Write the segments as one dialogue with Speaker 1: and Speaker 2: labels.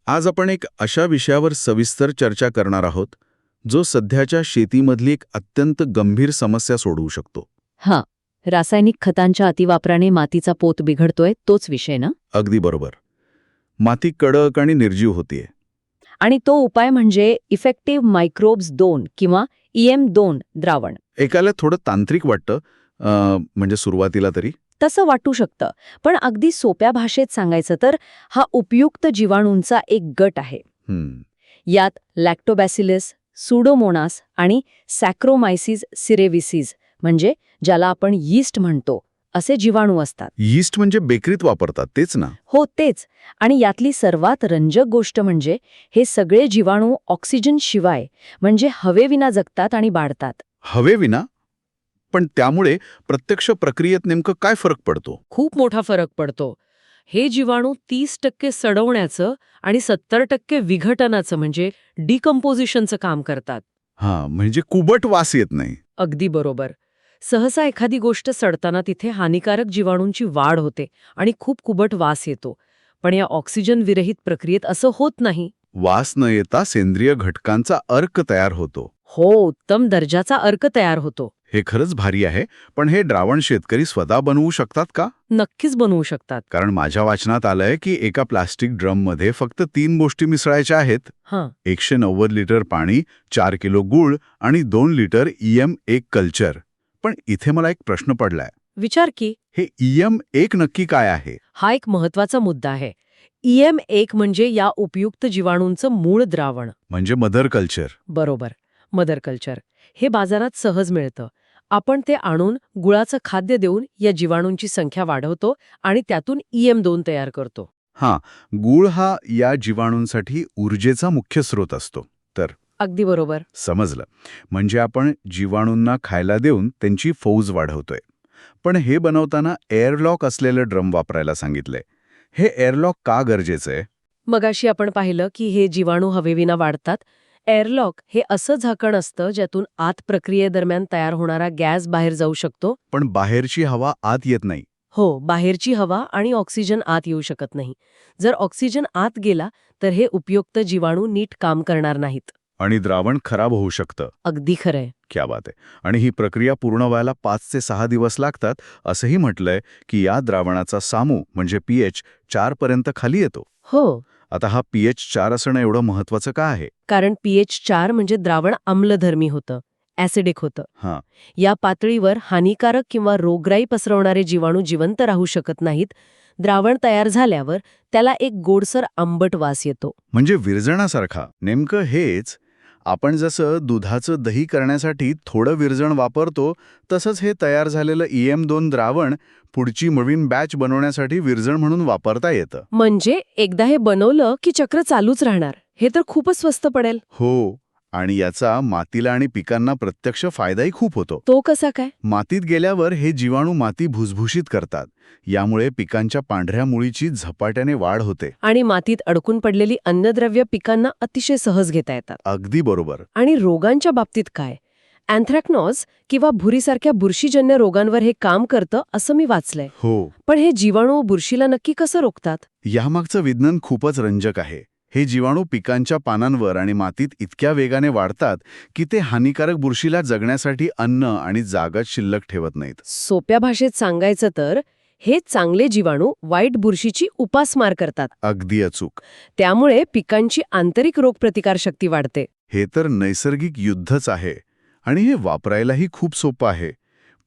Speaker 1: आज आपण एक अशा विषयावर सविस्तर चर्चा करणार आहोत जो सध्याच्या शेतीमधली एक अत्यंत गंभीर समस्या सोडवू शकतो.
Speaker 2: हां, रासायनिक खतांच्या अतिवापराने मातीचा पोत बिघडतोय तोच विषय ना?
Speaker 1: अगदी बरोबर. माती कडक आणि निर्जीव होतीये.
Speaker 2: आणि तो उपाय म्हणजे इफेक्टिव्ह मायक्रोब्स 2 किंवा EM2 द्रावण.
Speaker 1: ऐकायला थोडं तांत्रिक वाटतं, म्हणजे सुरुवातीला तरी.
Speaker 2: तसं वाटू शकतं, पण अगदी सोप्या भाषेत सांगायचं तर हा उपयुक्त जीवाणूंचा एक गट आहे. यात लॅक्टोबॅसिलस, सुडोमोनास आणि सॅक्रोमायसिस सिरेविसिस म्हणजे ज्याला आपण यीस्ट म्हणतो असे जीवाणू असतात.
Speaker 1: यीस्ट म्हणजे बेकरीत वापरतात तेच ना?
Speaker 2: हो तेच. आणि यातली सर्वात रंजक गोष्ट म्हणजे हे सगळे जीवाणू ऑक्सिजन शिवाय म्हणजे हवेविना जगतात आणि वाढतात.
Speaker 1: हवेविना? पण त्यामुळे प्रत्यक्ष प्रक्रियेत नेमकं काय फरक पडतो?
Speaker 3: खूप मोठा फरक पडतो. हे जीवाणू 30% सडवण्याचं आणि 70% विघटनाचं म्हणजे डिकम्पोजिशनचं काम करतात.
Speaker 1: म्हणजे कुबट वास येत नाही.
Speaker 3: अगदी बरोबर. सहसा एखादी गोष्ट सडताना तिथे हानिकारक जीवाणूंची वाढ होते आणि खूप कुबट वास येतो. पण या ऑक्सिजन विरहित प्रक्रियेत असं होत नाही.
Speaker 1: वास न येता सेंद्रिय घटकांचा अर्क तयार होतो.
Speaker 3: हो, उत्तम दर्जाचा अर्क तयार होतो.
Speaker 1: हे खरंच भारी आहे. पण हे द्रावण शेतकरी स्वतः बनवू शकतात का?
Speaker 3: नक्कीच बनवू शकतात.
Speaker 1: कारण माझ्या वाचनात आलंय की एका प्लास्टिक ड्रममध्ये फक्त 3 गोष्टी मिसळायच्या आहेत. 190 लिटर पाणी, 4 किलो गूळ आणि 2 लिटर EM1 कल्चर. पण इथे मला एक प्रश्न पडलाय.
Speaker 3: विचार की,
Speaker 1: हे EM1 नक्की काय आहे?
Speaker 3: हा एक महत्वाचा मुद्दा आहे. EM1 म्हणजे या उपयुक्त जीवाणूंचं मूळ द्रावण.
Speaker 1: म्हणजे मदर कल्चर.
Speaker 3: बरोबर, मदर कल्चर. हे बाजारात सहज मिळतं. आपण ते आणून गुळाचं खाद्य देऊन या जीवाणूंची संख्या वाढवतो आणि त्यातून EM2 तयार करतो.
Speaker 1: गूळ हा या जीवाणूंसाठी ऊर्जेचा मुख्य स्रोत असतो. तर
Speaker 3: अगदी बरोबर.
Speaker 1: समजलं. म्हणजे आपण जीवाणूंना खायला देऊन त्यांची फौज वाढवतोय. पण हे बनवताना एअरलॉक असलेलं ड्रम वापरायला सांगितलंय. हे एअरलॉक का गरजेचं आहे?
Speaker 3: मगाशी आपण पाहिलं की हे जीवाणू हवेविना वाढतात. एअरलॉक हे असं झाकण असतं ज्यातून आत प्रक्रियेदरम्यान तयार होणारा गॅस बाहेर जाऊ शकतो.
Speaker 1: पण बाहेरची हवा आत येत नाही.
Speaker 3: हो, बाहेरची हवा आणि ऑक्सिजन आत येऊ शकत नाही. जर ऑक्सिजन आत गेला तर हे उपयुक्त जीवाणू नीट काम करणार नाहीत.
Speaker 1: आणि द्रावण खराब होऊ शकतं.
Speaker 3: अगदी खरंय.
Speaker 1: क्या बात आहे. आणि ही प्रक्रिया पूर्ण व्हायला 5 ते 6 दिवस लागतात. असंही म्हटलंय की या द्रावणाचा सामू म्हणजे pH 4 पर्यंत खाली येतो.
Speaker 3: हो.
Speaker 1: आता हा pH 4 असणं एवढं महत्वाचं का आहे?
Speaker 3: कारण pH 4 म्हणजे द्रावण आम्लधर्मी होतं, ॲसिडिक होतं. या पातळीवर हानिकारक किंवा रोगराई पसरवणारे जीवाणू जिवंत राहू शकत नाहीत. द्रावण तयार झाल्यावर त्याला एक गोडसर आंबट वास येतो.
Speaker 1: म्हणजे विरजणासारखा. नेमकं हेच. आपण जसं दुधाचं दही करण्यासाठी थोडं विरजण वापरतो, तसंच हे तयार झालेलं EM2 द्रावण पुढची नवीन बॅच बनवण्यासाठी विरजण म्हणून वापरता येतं.
Speaker 3: म्हणजे एकदा हे बनवलं की चक्र चालूच राहणार. हे तर खूपच स्वस्त पडेल.
Speaker 1: हो. आणि याचा मातीला आणि पिकांना प्रत्यक्ष फायदाही खूप होतो.
Speaker 3: तो कसा काय?
Speaker 1: मातीत गेल्यावर हे जीवाणू माती भुसभुशीत करतात. यामुळे पिकांच्या पांढऱ्या मुळीची झपाट्याने वाढ होते.
Speaker 3: आणि मातीत अडकून पडलेली अन्नद्रव्य पिकांना अतिशय सहज घेता येतात.
Speaker 1: अगदी बरोबर.
Speaker 3: आणि रोगांच्या बाबतीत काय? अँथ्रॅक्नॉज किंवा भुरीसारख्या बुरशीजन्य रोगांवर हे काम करतं असं मी वाचलंय.
Speaker 1: हो.
Speaker 3: पण हे जीवाणू बुरशीला नक्की कसं रोखतात?
Speaker 1: यामागचं विज्ञान खूपच रंजक आहे. हे जीवाणू पिकांच्या पानांवर आणि मातीत इतक्या वेगाने वाढतात की ते हानिकारक बुरशीला जगण्यासाठी अन्न आणि जागा शिल्लक ठेवत नाहीत.
Speaker 3: सोप्या भाषेत सांगायचं तर हे चांगले जीवाणू वाईट बुरशीची उपासमार करतात.
Speaker 1: अगदी अचूक.
Speaker 3: त्यामुळे पिकांची आंतरिक रोगप्रतिकारशक्ती वाढते.
Speaker 1: हे तर नैसर्गिक युद्धच आहे. आणि हे वापरायलाही खूप सोपं आहे.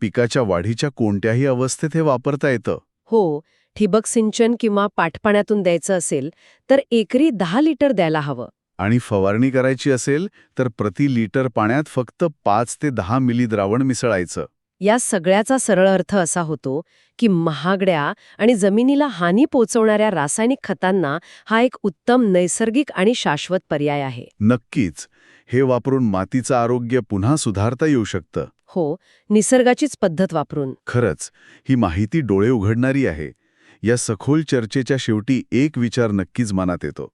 Speaker 1: पिकाच्या वाढीच्या कोणत्याही अवस्थेत हे वापरता येतं.
Speaker 3: हो, ठिबक सिंचन किंवा पाठपाण्यातून द्यायचं असेल तर एकरी 10 लिटर द्यायला हवं.
Speaker 1: आणि फवारणी करायची असेल तर प्रति लिटर पाण्यात फक्त 5 ते 10 मिली द्रावण मिसळायचं.
Speaker 3: या सगळ्याचा सरळ अर्थ असा होतो की महागड्या आणि जमिनीला हानी पोचवणाऱ्या रासायनिक खतांना हा एक उत्तम नैसर्गिक आणि शाश्वत पर्याय आहे.
Speaker 1: नक्कीच. हे वापरून मातीचं आरोग्य पुन्हा सुधारता येऊ शकतं.
Speaker 3: हो, निसर्गाचीच पद्धत वापरून.
Speaker 1: खरंच, ही माहिती डोळे उघडणारी आहे. या सखोल चर्चेच्या शेवटी एक विचार नक्कीच मनात येतो.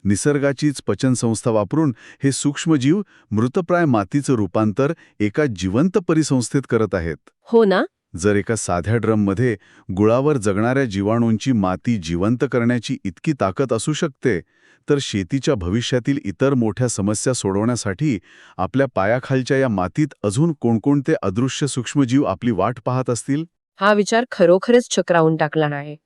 Speaker 1: निसर्गाचीच पचनसंस्था वापरून हे सूक्ष्मजीव मृतप्राय मातीचं रूपांतर एका जिवंत परिसंस्थेत करत आहेत.
Speaker 3: हो ना?
Speaker 1: जर एका साध्या ड्रममध्ये गुळावर जगणाऱ्या जीवाणूंची माती जिवंत करण्याची इतकी ताकद असू शकते, तर शेतीच्या भविष्यातील इतर मोठ्या समस्या सोडवण्यासाठी आपल्या पायाखालच्या या मातीत अजून कोणकोणते अदृश्य सूक्ष्मजीव आपली वाट पाहत असतील?
Speaker 3: हा विचार खरोखरच चक्रावून टाकला आहे.